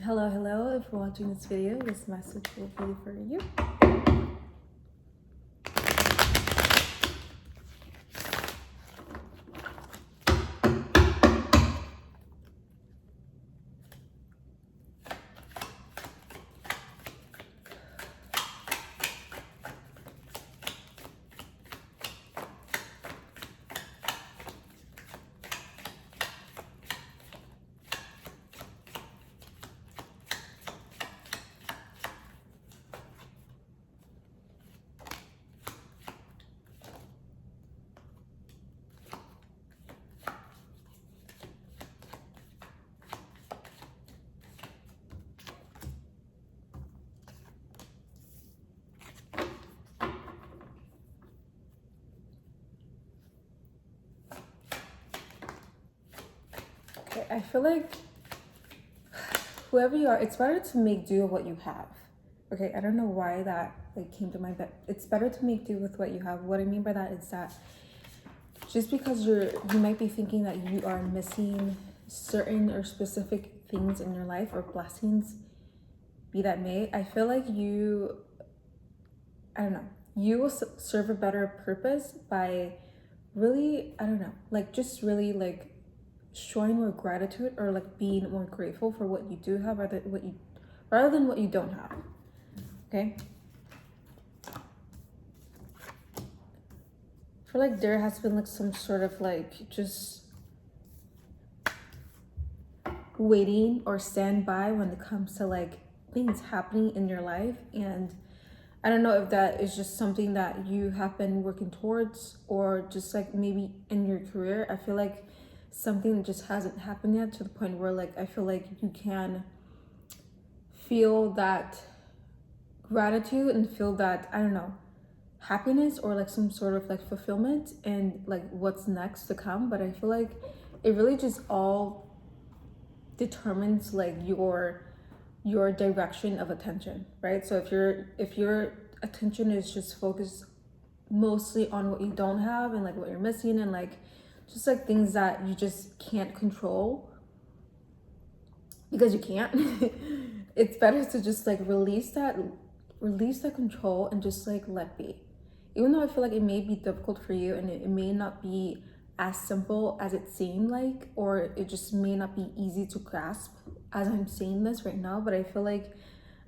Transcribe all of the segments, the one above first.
Hello, if you're watching this video, this message will be for you. Okay, I feel like whoever you are, it's better to make do with what you have. Okay, I don't know why that came to mind, but it's better to make do with what you have. What I mean by that is that just because you might be thinking that you are missing certain or specific things in your life or blessings, be that may, I feel like you will serve a better purpose by really, just really showing more gratitude or being more grateful for what you do have rather than what you don't have. Okay, I feel like there has been some sort of just waiting or standby when it comes to things happening in your life, and I don't know if that is just something that you have been working towards or just maybe in your career. I feel like something just hasn't happened yet to the point where I feel like you can feel that gratitude and feel that, I don't know, happiness or some sort of fulfillment and what's next to come. But I feel like it really just all determines your direction of attention, right? So if your attention is just focused mostly on what you don't have and what you're missing and just things that you just can't control because you can't, it's better to just release that control and just let be. Even though I feel like it may be difficult for you and it may not be as simple as it seemed or it just may not be easy to grasp as I'm saying this right now, but I feel like,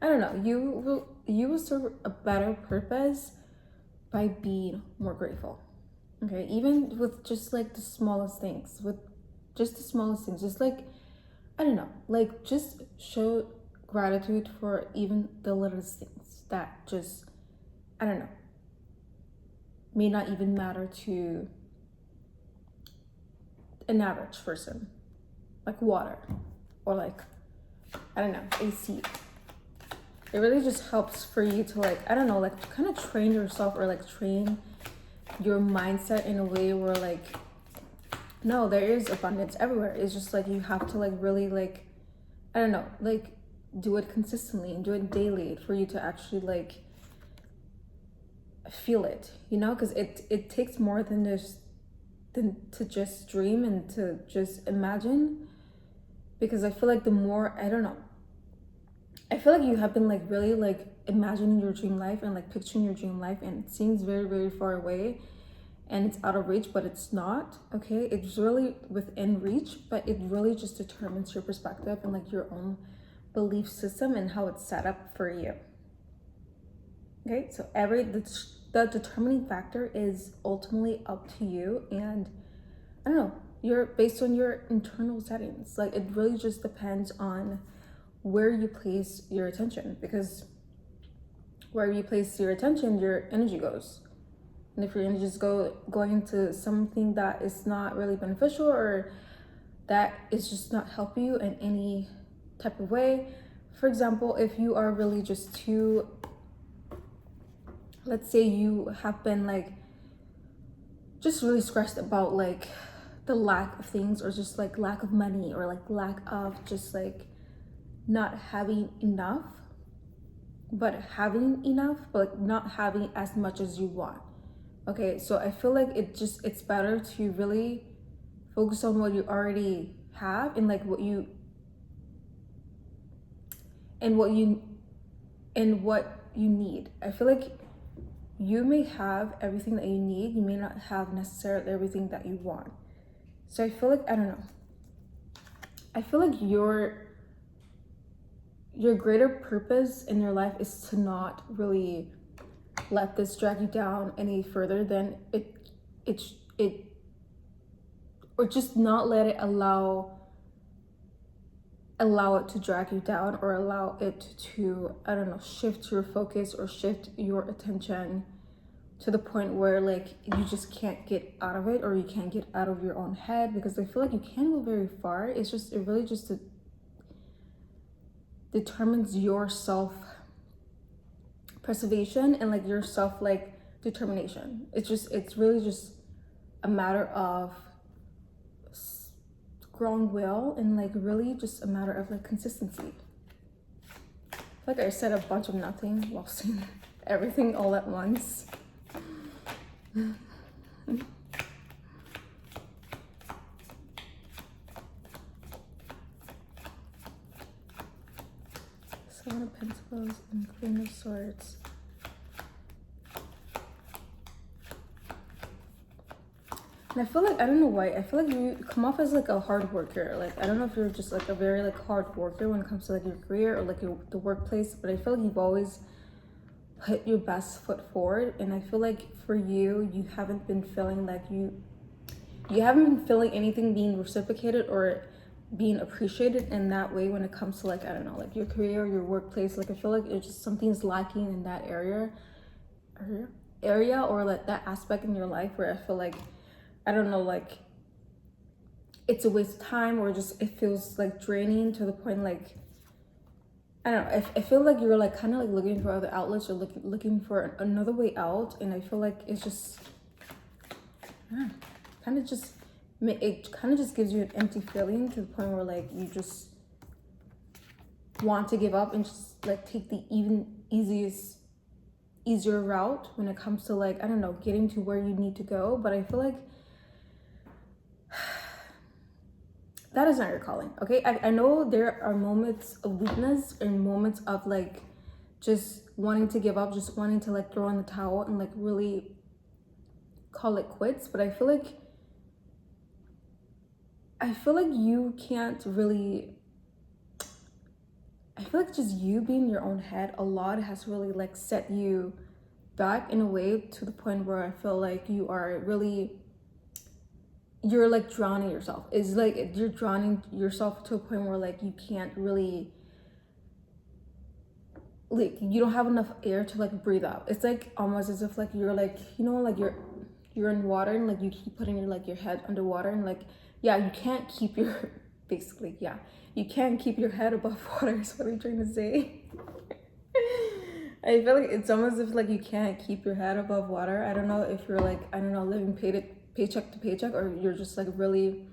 I don't know, you will serve a better purpose by being more grateful. Okay, even with just the smallest things, just I don't know, just show gratitude for even the littlest things that just, I don't know, may not even matter to an average person, like water or I don't know, AC. It really just helps for you to I don't know, kind of train yourself or train your mindset in a way where no, there is abundance everywhere. It's just you have to really I don't know, do it consistently and do it daily for you to actually feel it, because it takes more than to just dream and to just imagine. Because I feel like the more, I don't know, I feel like you have been really imagining your dream life and picturing your dream life, and it seems very, very far away and it's out of reach, but it's not. Okay, it's really within reach, but it really just determines your perspective and your own belief system and how it's set up for you. Okay, so the determining factor is ultimately up to you, and I don't know, you're based on your internal settings. It really just depends on where you place your attention, because where you place your attention, your energy goes. And if your energy is going into something that is not really beneficial or that is just not helping you in any type of way, for example, if you are really just too, let's say you have been just really stressed about the lack of things, or just lack of money, or lack of just not having enough, but having enough, but not having as much as you want. Okay, so I feel like it's better to really focus on what you already have and what you and what you need. I feel like you may have everything that you need, you may not have necessarily everything that you want. So I feel like, I don't know, I feel like your greater purpose in your life is to not really let this drag you down any further than it or just not let it allow it to drag you down, or allow it to, I don't know, shift your focus or shift your attention to the point where like you just can't get out of it, or you can't get out of your own head, because I feel like you can't go very far. It's just, it really just determines your self preservation and like your self like determination. It's really just a matter of strong will, and like really just a matter of like consistency. Like I said a bunch of nothing while saying everything all at once. Seven of Pentacles and Queen of Swords. And I feel like, I don't know why, I feel like you come off as like a hard worker. Like, I don't know if you're just like a very like hard worker when it comes to like your career or like the workplace, but I feel like you've always put your best foot forward. And I feel like for you, you haven't been feeling like you haven't been feeling anything being reciprocated or being appreciated in that way when it comes to like, I don't know, like your career or your workplace. Like I feel like it's just something's lacking in that area or like that aspect in your life where I feel like, I don't know, like it's a waste of time, or just it feels like draining to the point like, I don't know, I feel like you're like kind of like looking for other outlets or looking for another way out. And I feel like it's just kind of just, it kind of just gives you an empty feeling to the point where like you just want to give up and just like take the easier route when it comes to like, I don't know, getting to where you need to go. But I feel like that is not your calling, okay? I know there are moments of weakness and moments of like just wanting to give up, just wanting to like throw in the towel and like really call it quits. But I feel like you can't really, I feel like just you being in your own head a lot has really like set you back in a way to the point where I feel like you're like drowning yourself. It's like you're drowning yourself to a point where like you can't really, like you don't have enough air to like breathe out. It's like almost as if like you're like, you know, like you're in water and like you keep putting your head underwater, and like, yeah, you can't keep your basically, yeah, you can't keep your head above water is what I'm trying to say. I feel like it's almost as if like you can't keep your head above water. I don't know if you're like, I don't know, living paycheck to paycheck, or you're just like really,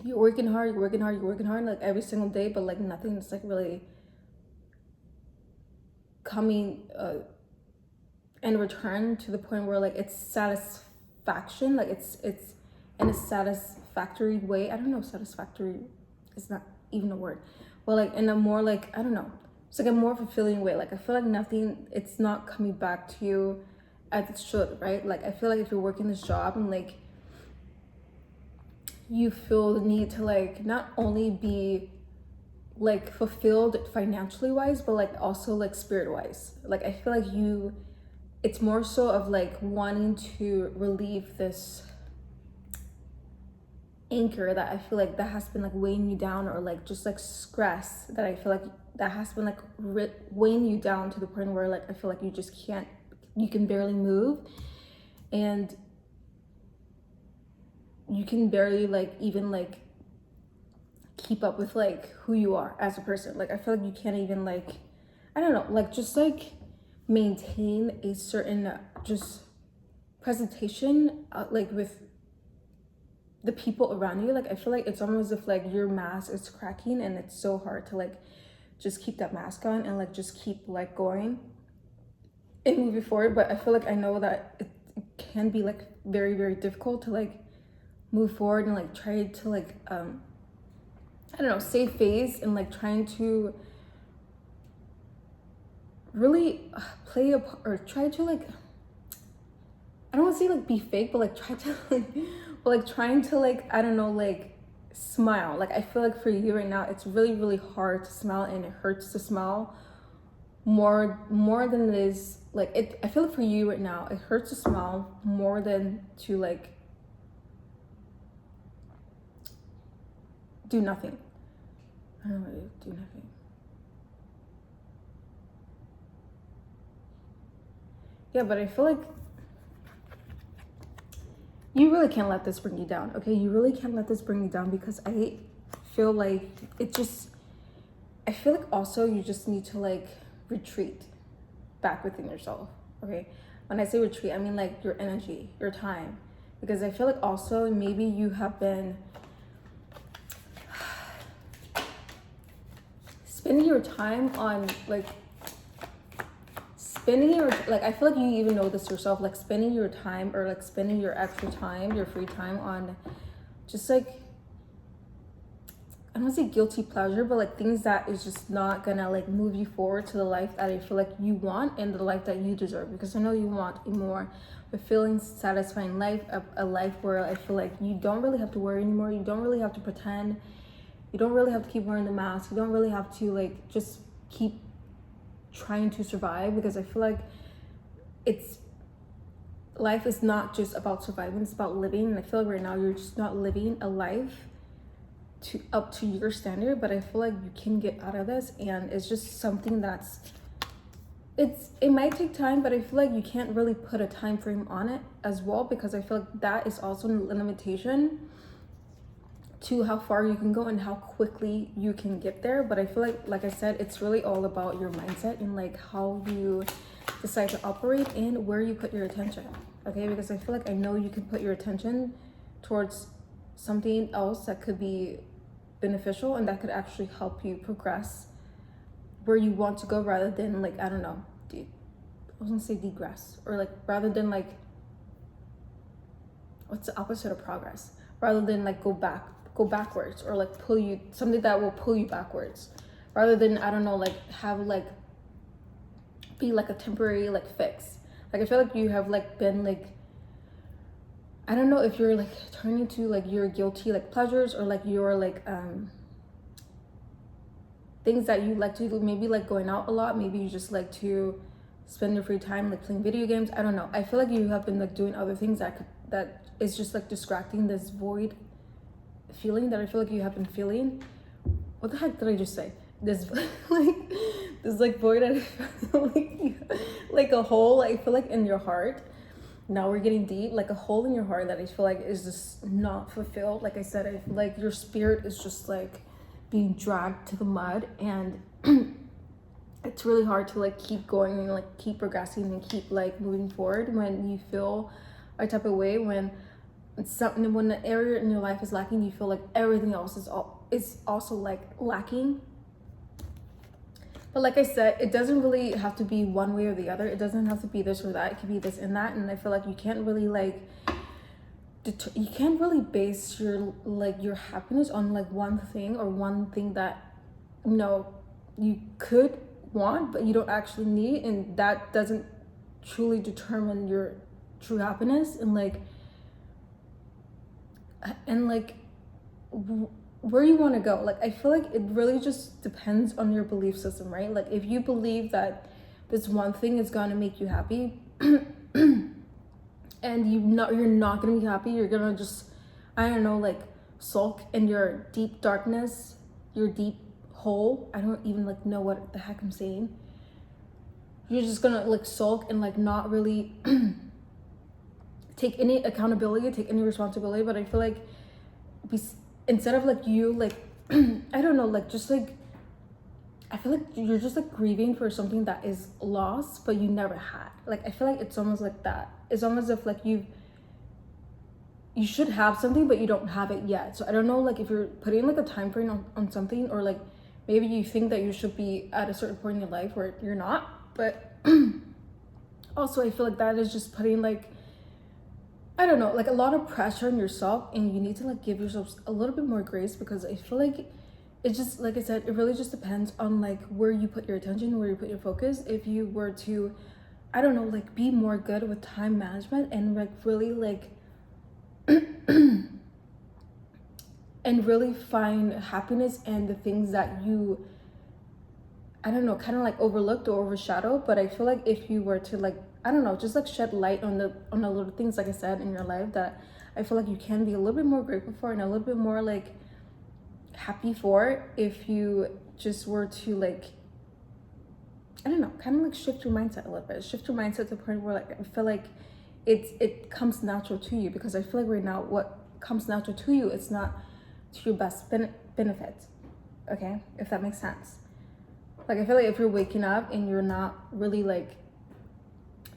you're working hard like every single day, but like nothing's like really coming in return to the point where like it's satisfaction, like it's in a satisfactory way. I don't know, satisfactory is not even a word, but like in a more like, I don't know, it's like a more fulfilling way. Like I feel like nothing, it's not coming back to you as it should, right? Like I feel like if you're working this job and like you feel the need to like not only be like fulfilled financially wise, but like also like spirit wise, like I feel like it's more so of like wanting to relieve this anchor that I feel like that has been like weighing you down, or like just like stress that I feel like that has been like weighing you down to the point where like I feel like you can barely move, and you can barely like even like keep up with like who you are as a person. Like I feel like you can't even like, I don't know, like just like maintain a certain just presentation like with the people around you. Like I feel like it's almost as if like your mask is cracking, and it's so hard to like just keep that mask on and like just keep like going and moving forward. But I feel like I know that it can be like very, very difficult to like move forward and like try to like I don't know, save face and like trying to really play a or try to like, I don't want to say like be fake, but like try to like, but like trying to like, I don't know, like smile. Like I feel like for you right now, it's really, really hard to smile, and it hurts to smile more than it is like it. I feel like for you right now, it hurts to smile more than to like do nothing. I don't know, do nothing. Yeah, but I feel like you really can't let this bring you down, okay? You really can't let this bring you down, because I feel like it just, I feel like also you just need to like retreat back within yourself, okay? When I say retreat, I mean like your energy, your time, because I feel like also maybe you have been spending your time on like spending your, like I feel like you even know this yourself, like spending your time or like spending your extra time, your free time on just like, I don't want to say guilty pleasure, but like things that is just not gonna like move you forward to the life that I feel like you want and the life that you deserve. Because I know you want a more fulfilling, satisfying life, a life where I feel like you don't really have to worry anymore. You don't really have to pretend. You don't really have to keep wearing the mask. You don't really have to like just keep trying to survive, because I feel like it's, life is not just about surviving, it's about living. And I feel like right now you're just not living a life to up to your standard, but I feel like you can get out of this, and it's just something that's, it might take time, but I feel like you can't really put a time frame on it as well, because I feel like that is also a limitation to how far you can go and how quickly you can get there. But I feel like I said, it's really all about your mindset and like how you decide to operate and where you put your attention, okay? Because I feel like I know you can put your attention towards something else that could be beneficial and that could actually help you progress where you want to go, rather than like, I don't know, I was gonna say degress, or like rather than like, what's the opposite of progress, rather than like go backwards, or like pull you, something that will pull you backwards, rather than, I don't know, like have like be like a temporary like fix. Like I feel like you have like been like, I don't know if you're like turning to like your guilty like pleasures, or like your like things that you like to do, maybe like going out a lot, maybe you just like to spend your free time like playing video games. I don't know, I feel like you have been like doing other things that is just like distracting this void feeling that I feel like you have been feeling. What the heck did I just say? This like this like void like a hole, I feel like in your heart. Now we're getting deep, like a hole in your heart that I feel like is just not fulfilled. Like I said, I feel like your spirit is just like being dragged to the mud, and it's really hard to like keep going and like keep progressing and keep like moving forward when you feel a type of way, when it's something, when the area in your life is lacking, you feel like everything else is also like lacking. But like I said, it doesn't really have to be one way or the other. It doesn't have to be this or that. It could be this and that. And I feel like you can't really like you can't really base your like your happiness on like one thing, or one thing that, you know, you could want but you don't actually need, and that doesn't truly determine your true happiness. And like where you want to go. Like I feel like it really just depends on your belief system, right? Like if you believe that this one thing is going to make you happy and you're not going to be happy, you're going to just, I don't know, like sulk in your deep darkness, your deep hole. I don't even like know what the heck I'm saying. You're just going to like sulk and like not really take any accountability, take any responsibility. But I feel like instead of like you like I don't know, like just like I feel like you're just like grieving for something that is lost but you never had. Like I feel like it's almost like that. It's almost as if like you should have something but you don't have it yet. So I don't know, like if you're putting like a time frame on something, or like maybe you think that you should be at a certain point in your life where you're not. But also I feel like that is just putting like, I don't know, like a lot of pressure on yourself, and you need to like give yourself a little bit more grace, because I feel like it just, like I said, it really just depends on like where you put your attention, where you put your focus. If you were to, I don't know, like be more good with time management and like really like and really find happiness in the things that you, I don't know, kind of like overlooked or overshadowed. But I feel like if you were to like, I don't know, just like shed light on the little things, like I said, in your life, that I feel like you can be a little bit more grateful for and a little bit more like happy for, if you just were to like, I don't know, kind of like shift your mindset a little bit. Shift your mindset to the point where like I feel like it comes natural to you, because I feel like right now what comes natural to you, it's not to your best benefit. Okay, if that makes sense. Like I feel like if you're waking up and you're not really like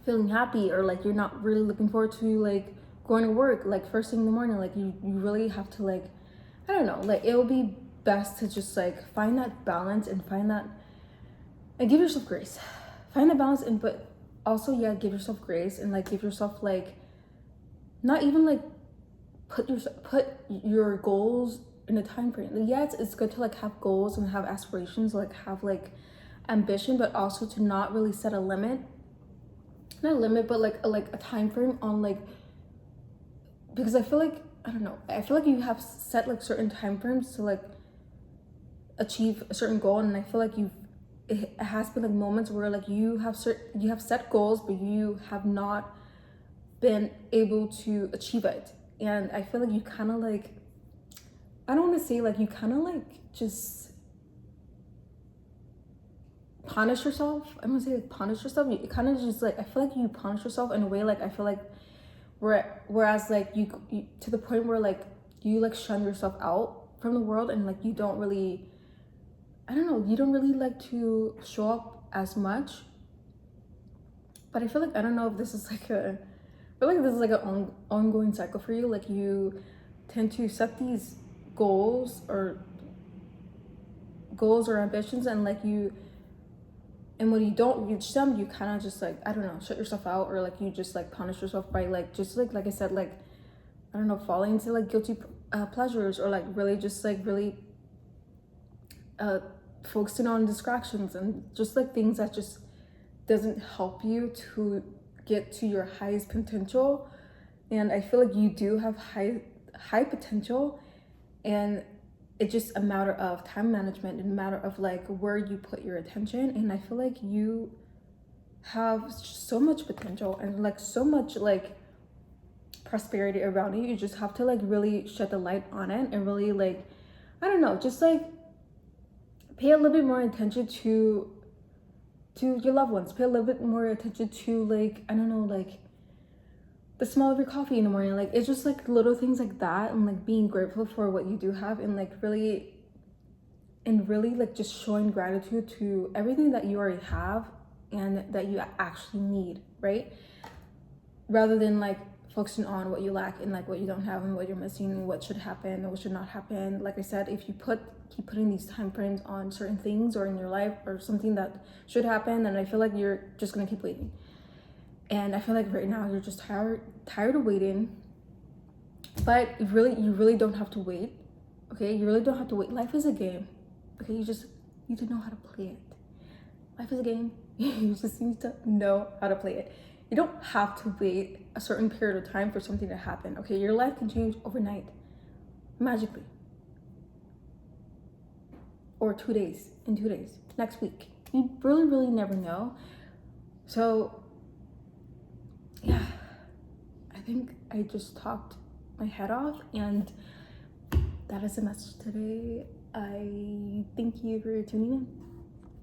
feeling happy, or like you're not really looking forward to like going to work like first thing in the morning, like you really have to like, I don't know, like it will be best to just like find that balance and find that, and give yourself grace. Find the balance, and but also, yeah, give yourself grace, and like give yourself like, not even like put your goals in a time frame. Like, yeah, it's good to like have goals and have aspirations, like have like ambition, but also to not really set a limit. Not a limit, but like a time frame on like, because I feel like, I don't know, I feel like you have set like certain time frames to like achieve a certain goal, and I feel like it has been like moments where like you have set goals, but you have not been able to achieve it. And I feel like you kind of like, I don't want to say like you kind of like just punish yourself. I don't want to say like punish yourself. You kind of just like, I feel like you punish yourself in a way, like I feel like whereas like you to the point where like you like shun yourself out from the world, and like you don't really, I don't know, you don't really like to show up as much. But I feel like, I don't know if this is like I feel like this is like an ongoing cycle for you. Like you tend to set these goals or ambitions, and like and when you don't reach them, you kind of just like, I don't know, shut yourself out, or like you just like punish yourself by like just like I said, like, I don't know, falling into like guilty pleasures, or like really just like really focusing on distractions, and just like things that just doesn't help you to get to your highest potential. And I feel like you do have high potential, and it's just a matter of time management, and a matter of like where you put your attention. And I feel like you have so much potential and like so much like prosperity around you. You just have to like really shed the light on it, and really like, I don't know, just like pay a little bit more attention to your loved ones. Pay a little bit more attention to like, I don't know, like the smell of your coffee in the morning. Like it's just like little things like that, and like being grateful for what you do have, and like really like just showing gratitude to everything that you already have and that you actually need, right? Rather than like focusing on what you lack and like what you don't have and what you're missing and what should happen and what should not happen. Like I said, if you keep putting these time frames on certain things or in your life or something that should happen, then I feel like you're just gonna keep waiting. And I feel like right now you're just tired of waiting. But you really don't have to wait. Okay, you really don't have to wait. Life is a game. Okay, you just need to know how to play it. Life is a game. You just need to know how to play it. You don't have to wait a certain period of time for something to happen. Okay, your life can change overnight, magically, or 2 days, in 2 days, next week. You really never know. So yeah, I think I just talked my head off, and that is the message today. I thank you for tuning in.